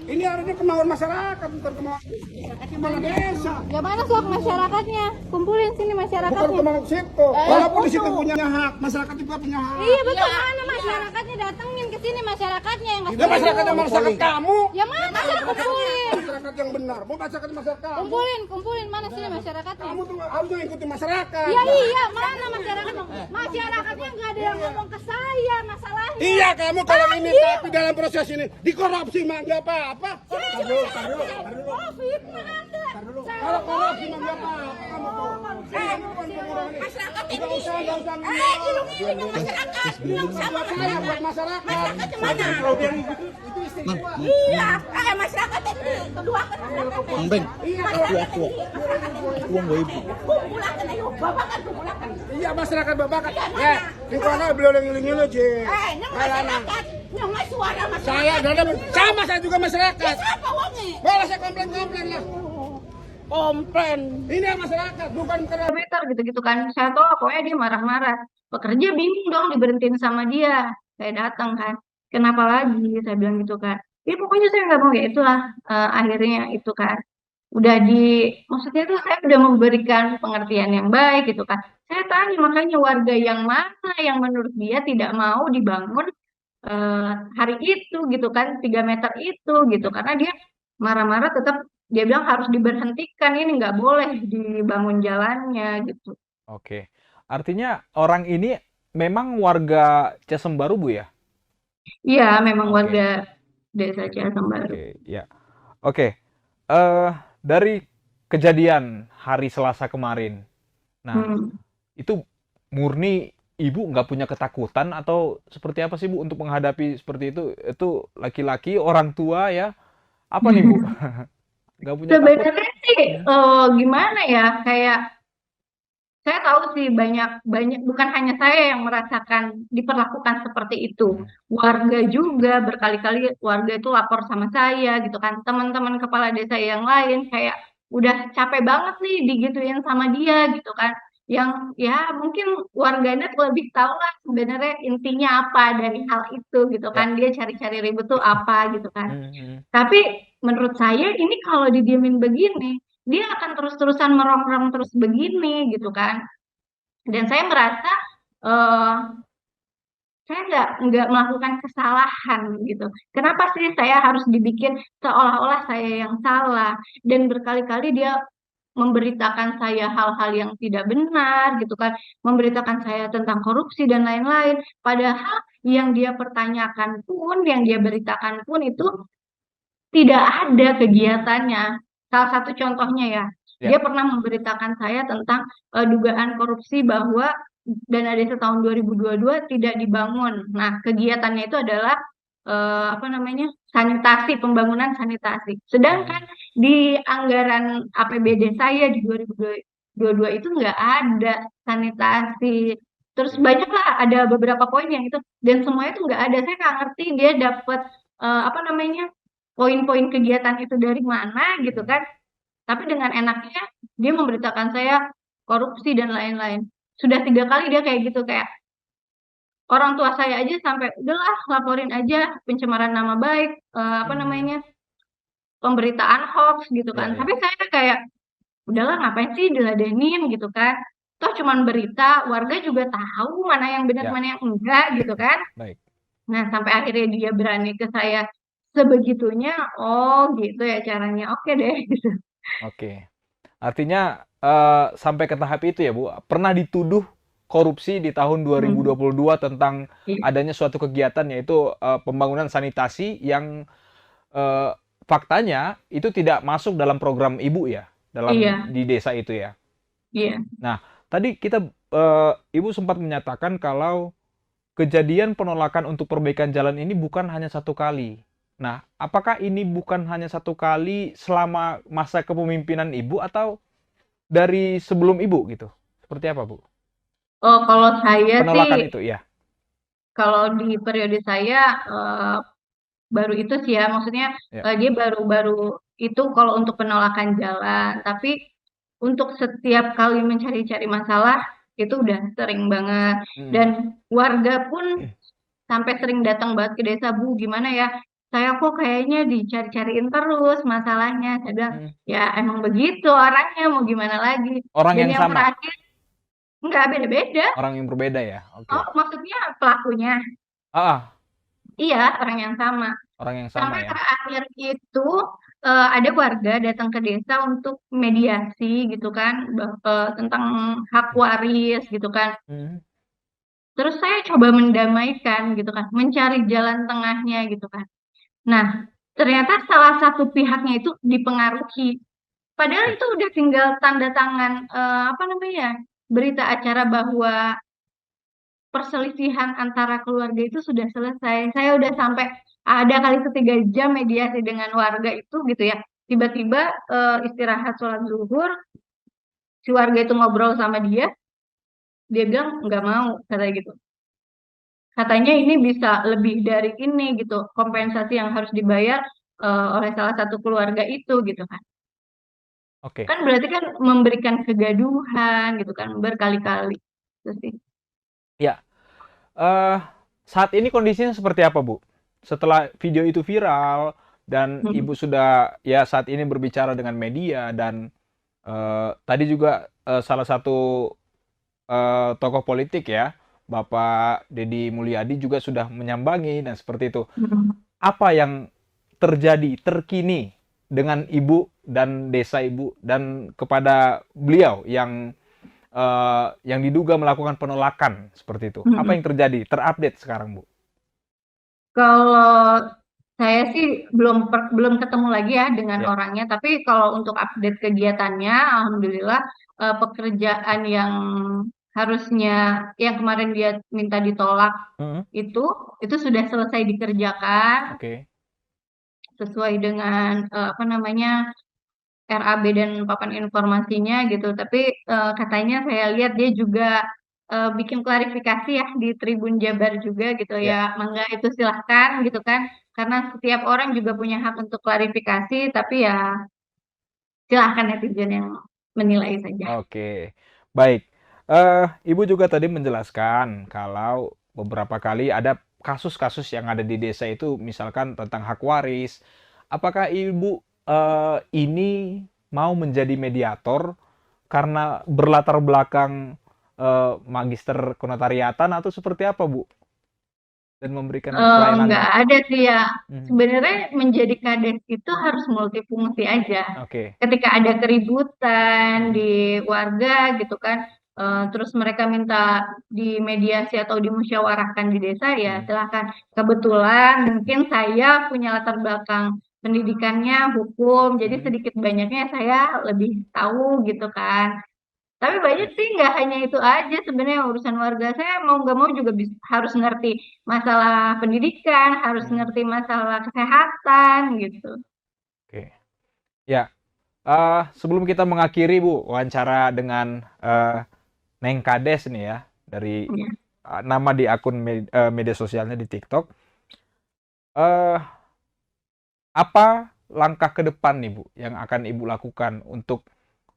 Ini harusnya kemauan masyarakat, bukan kemauan desa. Ya mana sok masyarakatnya? Kumpulin sini Bukan masyarakatnya. kemauan situ. Walaupun di situ punya hak, masyarakat juga punya hak. Iya betul, mana masyarakatnya, datengin ke sini masyarakatnya yang nggak Tidak masyarakat yang masyarakat kamu. Ya mana sih kumpulin? Masyarakat yang benar, mau masyarakat kamu. Kumpulin mana sini masyarakatnya? Kamu tuh harusnya ikuti masyarakat. Ya iya, mana masyarakat? Masyarakatnya nggak ada yang ngomong ke saya masalahnya. Iya kamu kalau ini Iya. tapi dalam proses ini dikorupsi mah nggak apa-apa. Oh, fitnah Anda. Kalau korupsi mah nggak apa-apa kamu tuh. Ini bukan pengurangan. Masyarakat Nggak usah dilindungi masyarakat. Saya buat masyarakat. Itu istimewa. Iya, masyarakat itu kedua kan Mang Beng, Iya kalau aku uang gue ibu. kumpulakan ayo, babakan kumpulakan. iya masyarakat babakan. Ya, di mana beliau yang ngiling-ngiling je. Masyarakat, nyongai suara masyarakat. Saya dan sama saya juga masyarakat. Siapa wonge? Boleh saya komplain lah. Komplain. Ini yang masyarakat bukan karena Meter gitu-gitu kan. Saya tahu pokoknya dia marah-marah. Pekerja bingung dong diberhentiin sama dia. Saya datang kan. Kenapa lagi? Saya bilang gitu kan. Ya pokoknya saya nggak mau ya itulah akhirnya itu kan. Maksudnya tuh saya udah memberikan pengertian yang baik gitu kan. Saya tanya makanya warga yang mana yang menurut dia tidak mau dibangun hari itu gitu kan 3 meter itu gitu karena dia marah-marah tetap dia bilang harus diberhentikan ini nggak boleh dibangun jalannya gitu. Oke. Artinya orang ini memang warga Cisembaru, Bu ya? Iya memang Oke. warga desa Ciasembaru. Oke, ya. Oke. Dari kejadian hari Selasa kemarin. Nah, itu murni Ibu nggak punya ketakutan atau seperti apa sih, Bu, untuk menghadapi seperti itu? Itu laki-laki, orang tua ya. Apa nih, Bu? Nggak punya takut? Sebenarnya sih gimana ya kayak saya tahu sih banyak banyak bukan hanya saya yang merasakan diperlakukan seperti itu. Warga juga berkali-kali warga itu lapor sama saya gitu kan. Teman-teman kepala desa yang lain kayak udah capek banget nih digituin sama dia gitu kan. Yang ya mungkin warganet lebih tahu lah sebenarnya intinya apa dari hal itu gitu Ya. kan. Dia cari-cari ribut tuh apa gitu kan. Hmm. Tapi menurut saya ini kalau didiemin begini, dia akan terus-terusan merongrong terus begini gitu kan. Dan saya merasa eh, saya nggak melakukan kesalahan gitu. Kenapa sih saya harus dibikin seolah-olah saya yang salah? Dan berkali-kali dia memberitakan saya hal-hal yang tidak benar gitu kan, memberitakan saya tentang korupsi dan lain-lain. Padahal yang dia pertanyakan pun, yang dia beritakan pun itu tidak ada kegiatannya. Salah satu contohnya ya, Ya. dia pernah memberitakan saya tentang dugaan korupsi bahwa dana desa tahun 2022 tidak dibangun. Nah, kegiatannya itu adalah apa namanya? Sanitasi, pembangunan sanitasi. Sedangkan di anggaran APBD saya di 2022 itu nggak ada sanitasi. Terus banyaklah ada beberapa poin yang itu dan semuanya itu nggak ada. Saya nggak ngerti dia dapat apa namanya poin-poin kegiatan itu dari mana gitu kan. Tapi dengan enaknya dia memberitakan saya korupsi dan lain-lain. Sudah 3 kali dia kayak gitu kayak orang tua saya aja sampai udahlah laporin aja pencemaran nama baik apa namanya pemberitaan hoax gitu kan. Ya, ya. Tapi saya kayak udahlah ngapain sih diladenin gitu kan. Toh cuman berita, warga juga tahu mana yang benar Ya. mana yang enggak gitu kan. Baik. Nah, sampai akhirnya dia berani ke saya sebegitunya, oh gitu ya caranya. Oke deh gitu. Oke. Artinya sampai ke tahap itu ya, Bu. Pernah dituduh korupsi di tahun 2022 tentang Iya. adanya suatu kegiatan yaitu pembangunan sanitasi yang faktanya itu tidak masuk dalam program Ibu ya, Iya. di desa itu ya. Iya. Nah, tadi Ibu sempat menyatakan kalau kejadian penolakan untuk perbaikan jalan ini bukan hanya satu kali. Nah, apakah ini bukan hanya satu kali selama masa kepemimpinan Ibu atau dari sebelum Ibu gitu? Seperti apa, Bu? Oh, kalau saya Penolakan sih, itu, ya. kalau di periode saya baru itu sih ya, maksudnya Ya. dia baru-baru itu kalau untuk penolakan jalan. Tapi untuk setiap kali mencari-cari masalah itu udah sering banget. Dan warga pun sampai sering datang banget ke desa, Bu, gimana ya saya kok kayaknya dicari-cariin terus masalahnya. Saya bilang, Hmm. ya emang begitu orangnya, mau gimana lagi. Orang Dan yang yang sama, terakhir, nggak beda-beda. orang yang berbeda ya. Oh, Oke. maksudnya pelakunya. Ah, Iya, orang yang sama. orang yang sama Sampai ya. terakhir itu ada warga datang ke desa untuk mediasi gitu kan, tentang hak waris gitu kan. Hmm. Terus saya coba mendamaikan gitu kan, mencari jalan tengahnya gitu kan. Nah, ternyata salah satu pihaknya itu dipengaruhi. Padahal Oke. itu udah tinggal tanda tangan apa namanya, berita acara bahwa perselisihan antara keluarga itu sudah selesai. Saya udah sampai ada kali 3 jam mediasi dengan warga itu gitu ya. Tiba-tiba istirahat sholat zuhur, si warga itu ngobrol sama dia bilang nggak mau katanya gitu. Katanya ini bisa lebih dari ini gitu, kompensasi yang harus dibayar oleh salah satu keluarga itu gitu kan. Oke. Kan berarti kan memberikan kegaduhan gitu kan berkali-kali. Terus sih. Ya. eh Saat ini kondisinya seperti apa, Bu? Setelah video itu viral dan Hmm. Ibu sudah ya saat ini berbicara dengan media dan tadi juga salah satu tokoh politik ya, Bapak Deddy Mulyadi juga sudah menyambangi dan seperti itu. Hmm. Apa yang terjadi terkini dengan Ibu dan desa Ibu dan kepada beliau yang diduga melakukan penolakan seperti itu? Apa Hmm. yang terjadi? Terupdate sekarang, Bu? Kalau saya sih belum ketemu lagi ya dengan Ya. orangnya, tapi kalau untuk update kegiatannya, alhamdulillah pekerjaan yang harusnya yang kemarin dia minta ditolak Mhm. itu itu sudah selesai dikerjakan Oke. sesuai dengan apa namanya RAB dan papan informasinya gitu. Tapi katanya saya lihat dia juga bikin klarifikasi ya di Tribun Jabar juga gitu Ya. ya. Mangga itu silahkan gitu kan. Karena setiap orang juga punya hak untuk klarifikasi, tapi ya silahkan netizen yang menilai saja. Oke. Baik. Ibu juga tadi menjelaskan kalau beberapa kali ada kasus-kasus yang ada di desa itu misalkan tentang hak waris. Apakah Ibu ini mau menjadi mediator karena berlatar belakang magister kenotariatan atau seperti apa, Bu? Dan memberikan Nggak pelayanannya. ada sih ya. Mhm. Sebenarnya menjadi kades itu harus multifungsi aja. Oke. Ketika ada keributan Mhm. di warga gitu kan, terus mereka minta dimediasi atau dimusyawarahkan di desa ya Mhm. silahkan. Kebetulan mungkin saya punya latar belakang pendidikannya hukum, jadi Mhm. sedikit banyaknya saya lebih tahu gitu kan. Tapi banyak Ya. sih nggak hanya itu aja sebenarnya urusan warga saya mau nggak mau juga harus ngerti masalah pendidikan, harus Mhm. ngerti masalah kesehatan gitu. Oke. Ya. Sebelum kita mengakhiri, Bu, wawancara dengan Neng Kades nih ya, dari Ya. nama di akun media sosialnya di TikTok. eh, Apa langkah ke depan nih, Bu, yang akan Ibu lakukan untuk